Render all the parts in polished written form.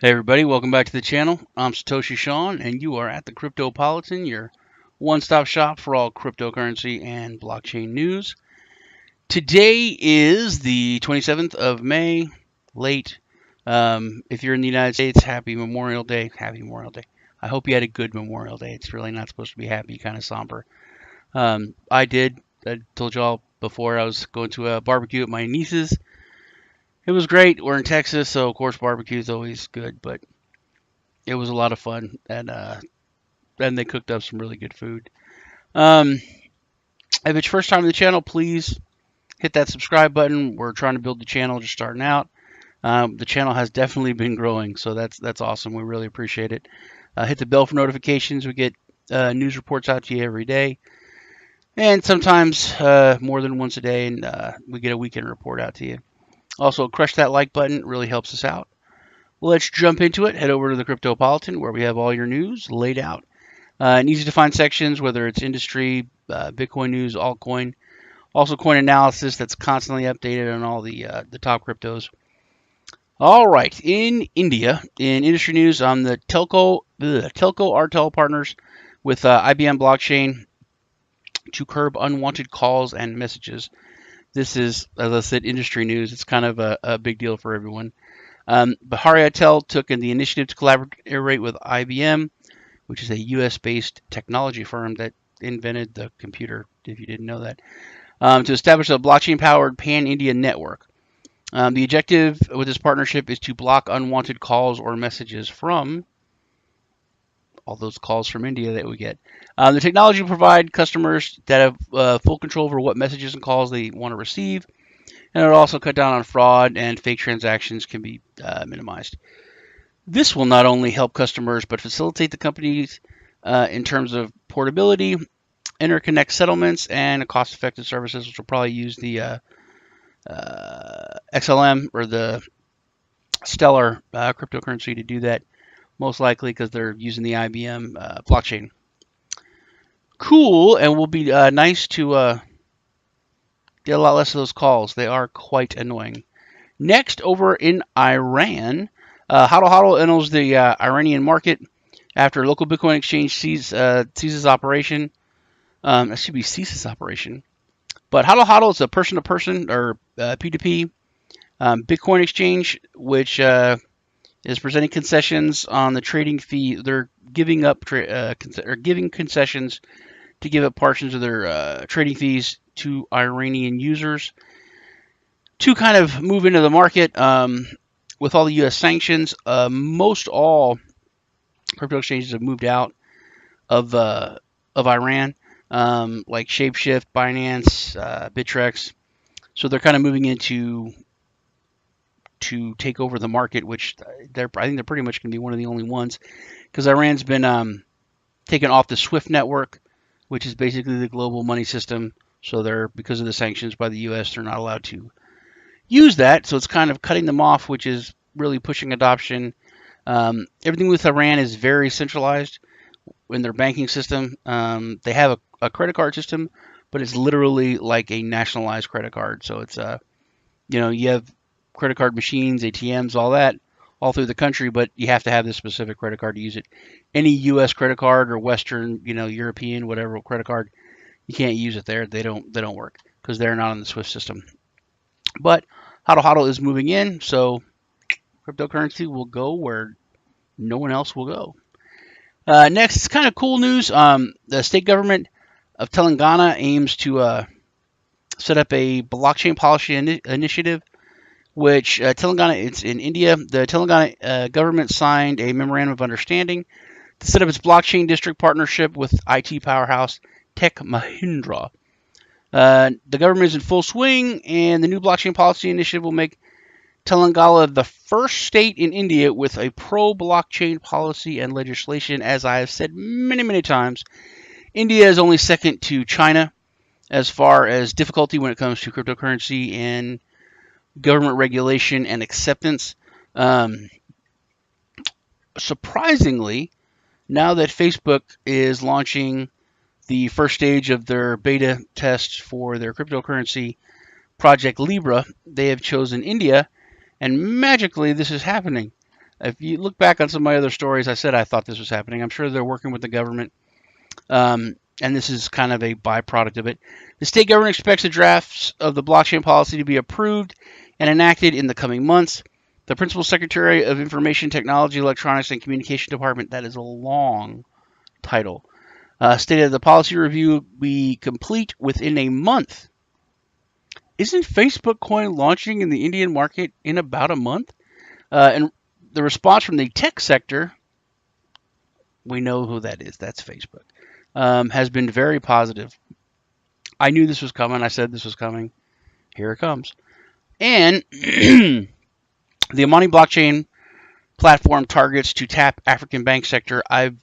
Hey everybody, welcome back to the channel. I'm Satoshi Sean, and you are at the Cryptopolitan, your one-stop shop for all cryptocurrency and blockchain news. Today is the 27th of May, late. If you're in the United States, happy Memorial Day. Happy Memorial Day. I hope you had a good Memorial Day. It's really not supposed to be happy, kind of somber. I told y'all before I was going to a barbecue at my niece's. It was great. We're in Texas, so of course barbecue is always good, but it was a lot of fun, and they cooked up some really good food. Um, if it's your first time on the channel, please hit that subscribe button. We're trying to build the channel, just starting out. The channel has definitely been growing, so that's awesome. We really appreciate it. Hit the bell for notifications. We get news reports out to you every day, and sometimes more than once a day, and we get a weekend report out to you. Also, crush that like button. It really helps us out. Let's jump into it. Head over to the Cryptopolitan, where we have all your news laid out in easy to find sections, whether it's industry, Bitcoin news, altcoin, also coin analysis that's constantly updated on all the top cryptos. All right, in India, in industry news, on the Telco RTL partners with IBM blockchain to curb unwanted calls and messages. This is, as I said, industry news. It's kind of a big deal for everyone. Bahari Airtel took in the initiative to collaborate with IBM, which is a U.S.-based technology firm that invented the computer, if you didn't know that, to establish a blockchain-powered pan-India network. The objective with this partnership is to block unwanted calls or messages from all those calls from India that we get. The technology will provide customers that have full control over what messages and calls they want to receive, and it'll also cut down on fraud, and fake transactions can be minimized. This will not only help customers but facilitate the companies in terms of portability, interconnect settlements, and cost-effective services, which will probably use the XLM or the Stellar cryptocurrency to do that, most likely because they're using the IBM blockchain. Cool, and will be nice to get a lot less of those calls. They are quite annoying. Next, over in Iran, HODL enters the Iranian market after local Bitcoin exchange ceases operation. That should be ceases operation. But HODL is a person-to-person or P2P Bitcoin exchange, which is presenting concessions on the trading fee. They're giving up giving concessions to give up portions of their trading fees to Iranian users to kind of move into the market. With all the U.S. sanctions, most all crypto exchanges have moved out of Iran, like Shapeshift, Binance, Bittrex. So they're kind of moving into to take over the market, which I think they're pretty much going to be one of the only ones, because Iran's been taken off the SWIFT network, which is basically the global money system. So they're, because of the sanctions by the U.S., they're not allowed to use that, so it's kind of cutting them off, which is really pushing adoption. Everything with Iran is very centralized in their banking system. They have a credit card system, but it's literally like a nationalized credit card. So it's you have credit card machines, ATMs, all that, all through the country, but you have to have this specific credit card to use it. Any U.S. credit card or Western, European, whatever credit card, you can't use it there. They don't work because they're not on the SWIFT system. But HODL is moving in, so cryptocurrency will go where no one else will go. Next, it's kind of cool news. The state government of Telangana aims to set up a blockchain policy initiative, which Telangana, it's in India. The Telangana government signed a memorandum of understanding to set up its blockchain district partnership with IT powerhouse Tech Mahindra. The government is in full swing, and the new blockchain policy initiative will make Telangana the first state in India with a pro-blockchain policy and legislation. As I have said many, many times, India is only second to China as far as difficulty when it comes to cryptocurrency and government regulation and acceptance. Surprisingly, now that Facebook is launching the first stage of their beta test for their cryptocurrency project Libra, they have chosen India, and magically this is happening. If you look back on some of my other stories, I said I thought this was happening. I'm sure they're working with the government, and this is kind of a byproduct of it. The state government expects the drafts of the blockchain policy to be approved and enacted in the coming months. The Principal Secretary of Information Technology, Electronics, and Communication Department, that is a long title, stated the policy review will be complete within a month. Isn't Facebook coin launching in the Indian market in about a month? And the response from the tech sector, we know who that is. That's Facebook. Has been very positive. I knew this was coming. I said this was coming. Here it comes. And the Imani blockchain platform targets to tap African bank sector. I've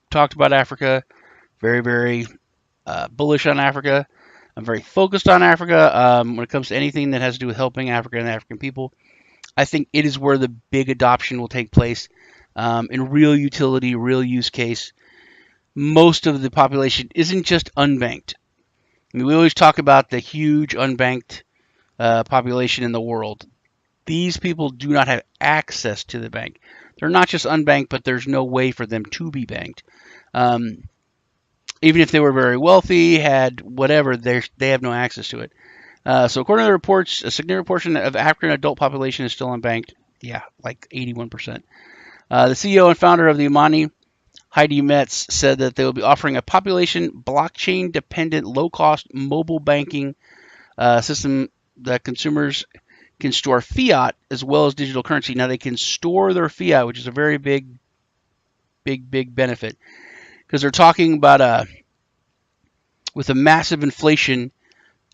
talked about Africa. Very, very bullish on Africa. I'm very focused on Africa when it comes to anything that has to do with helping Africa and the African people. I think it is where the big adoption will take place in real utility, real use case. Most of the population isn't just unbanked. I mean, we always talk about the huge unbanked population in the world. These people do not have access to the bank. They're not just unbanked, but there's no way for them to be banked. Even if they were very wealthy, had whatever, they have no access to it. So according to the reports, a significant portion of African adult population is still unbanked. Yeah, like 81%. The CEO and founder of the Imani, Heidi Metz, said that they will be offering a population blockchain-dependent, low-cost mobile banking system that consumers can store fiat as well as digital currency. Now they can store their fiat, which is a very big benefit, because they're talking about with a massive inflation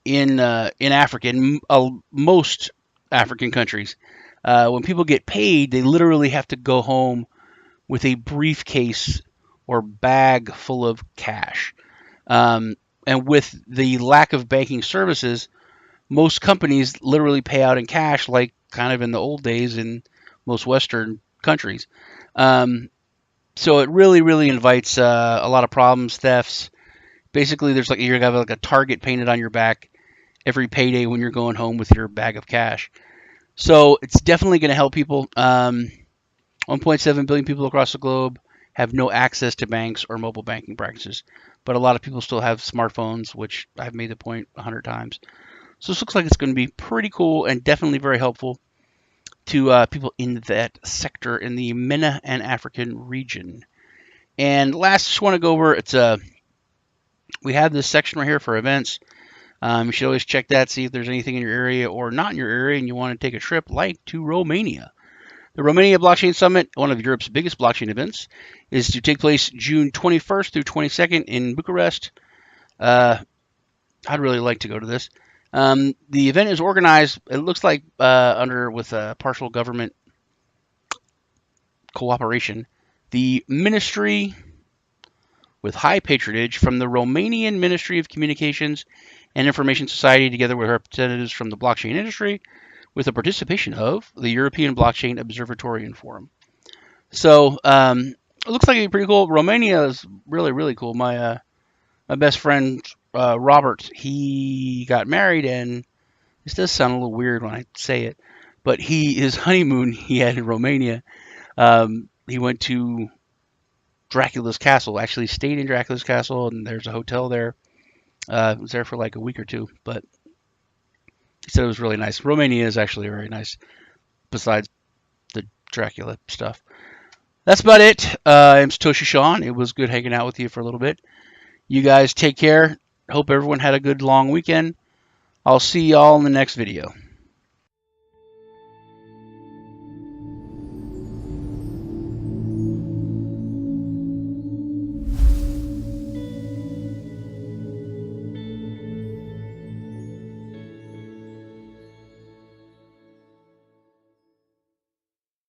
in Africa, in most African countries, when people get paid, they literally have to go home with a briefcase or bag full of cash. And with the lack of banking services, most companies literally pay out in cash, like kind of in the old days in most Western countries. So it really invites a lot of problems, thefts. Basically, there's like you're gonna have like a target painted on your back every payday when you're going home with your bag of cash. So it's definitely going to help people. 1.7 billion people across the globe have no access to banks or mobile banking practices, but a lot of people still have smartphones, which I've made the point 100 times. So this looks like it's going to be pretty cool and definitely very helpful to people in that sector in the MENA and African region. And last, just want to go over, we have this section right here for events. You should always check that, see if there's anything in your area or not in your area and you want to take a trip like to Romania. The Romania Blockchain Summit, one of Europe's biggest blockchain events, is to take place June 21st through 22nd in Bucharest. I'd really like to go to this. The event is organized, it looks like, with partial government cooperation. The ministry, with high patronage from the Romanian Ministry of Communications and Information Society, together with representatives from the blockchain industry, with the participation of the European Blockchain Observatory and Forum. So it looks like it'd be pretty cool. Romania is really cool. My best friend Robert, he got married, and this does sound a little weird when I say it, but his honeymoon he had in Romania. He went to Dracula's castle. Actually, stayed in Dracula's castle, and there's a hotel there. Was there for like a week or two, but he said it was really nice. Romania is actually very nice, besides the Dracula stuff. That's about it. I'm Satoshi Sean. It was good hanging out with you for a little bit. You guys take care. Hope everyone had a good long weekend. I'll see y'all in the next video.